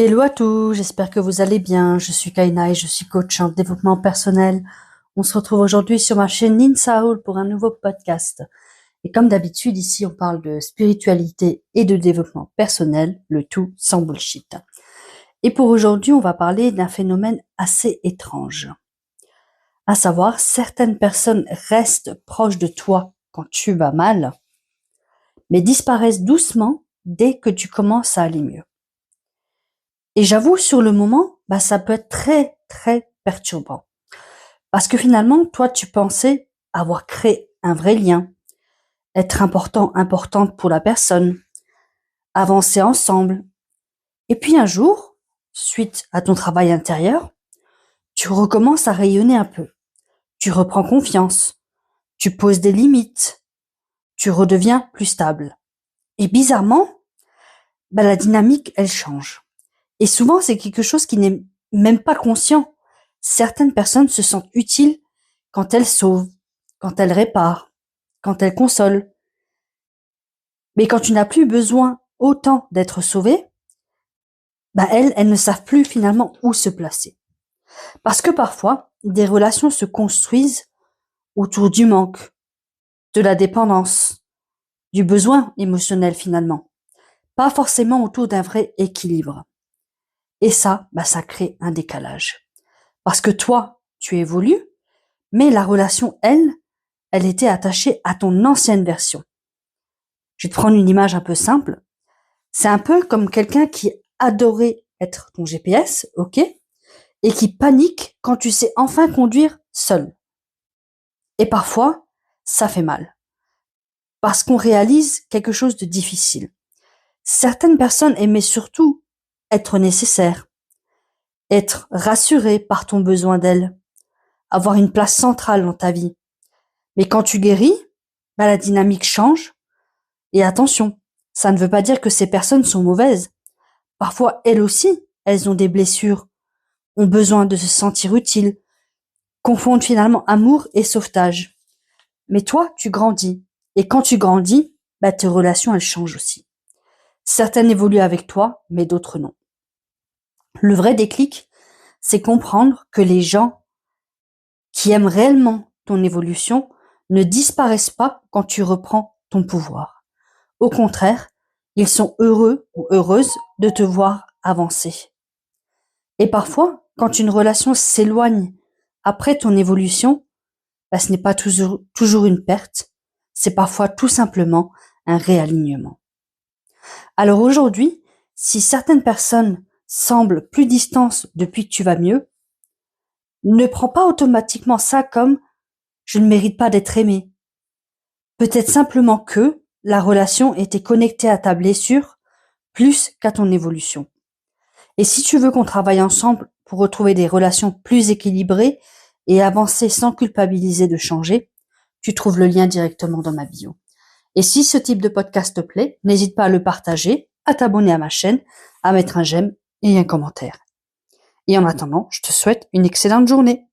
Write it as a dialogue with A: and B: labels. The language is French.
A: Hello à tous, j'espère que vous allez bien. Je suis Kaina et je suis coach en développement personnel. On se retrouve aujourd'hui sur ma chaîne Ninsaoul pour un nouveau podcast. Et comme d'habitude, ici, on parle de spiritualité et de développement personnel, le tout sans bullshit. Et pour aujourd'hui, on va parler d'un phénomène assez étrange. À savoir, certaines personnes restent proches de toi quand tu vas mal, mais disparaissent doucement dès que tu commences à aller mieux. Et j'avoue, sur le moment, ça peut être très, très perturbant. Parce que finalement, toi, tu pensais avoir créé un vrai lien, être importante pour la personne, avancer ensemble. Et puis un jour, suite à ton travail intérieur, tu recommences à rayonner un peu. Tu reprends confiance, tu poses des limites, tu redeviens plus stable. Et bizarrement, la dynamique, elle change. Et souvent, c'est quelque chose qui n'est même pas conscient. Certaines personnes se sentent utiles quand elles sauvent, quand elles réparent, quand elles consolent. Mais quand tu n'as plus besoin autant d'être sauvé, elles ne savent plus finalement où se placer. Parce que parfois, des relations se construisent autour du manque, de la dépendance, du besoin émotionnel finalement. Pas forcément autour d'un vrai équilibre. Et ça crée un décalage. Parce que toi, tu évolues, mais la relation, elle était attachée à ton ancienne version. Je vais te prendre une image un peu simple. C'est un peu comme quelqu'un qui adorait être ton GPS, ok, et qui panique quand tu sais enfin conduire seul. Et parfois, ça fait mal. Parce qu'on réalise quelque chose de difficile. Certaines personnes aimaient surtout être nécessaires, être rassurées par ton besoin d'elles, avoir une place centrale dans ta vie. Mais quand tu guéris, la dynamique change. Et attention, ça ne veut pas dire que ces personnes sont mauvaises. Parfois, elles aussi, elles ont des blessures, ont besoin de se sentir utiles, confondent finalement amour et sauvetage. Mais toi, tu grandis. Et quand tu grandis, tes relations, elles changent aussi. Certaines évoluent avec toi, mais d'autres non. Le vrai déclic, c'est comprendre que les gens qui aiment réellement ton évolution ne disparaissent pas quand tu reprends ton pouvoir. Au contraire, ils sont heureux ou heureuses de te voir avancer. Et parfois, quand une relation s'éloigne après ton évolution, ce n'est pas toujours une perte, c'est parfois tout simplement un réalignement. Alors aujourd'hui, si certaines personnes semblent plus distantes depuis que tu vas mieux, ne prends pas automatiquement ça comme je ne mérite pas d'être aimé. Peut-être simplement que la relation était connectée à ta blessure plus qu'à ton évolution. Et si tu veux qu'on travaille ensemble pour retrouver des relations plus équilibrées et avancer sans culpabiliser de changer, tu trouves le lien directement dans ma bio. Et si ce type de podcast te plaît, n'hésite pas à le partager, à t'abonner à ma chaîne, à mettre un j'aime et un commentaire. Et en attendant, je te souhaite une excellente journée.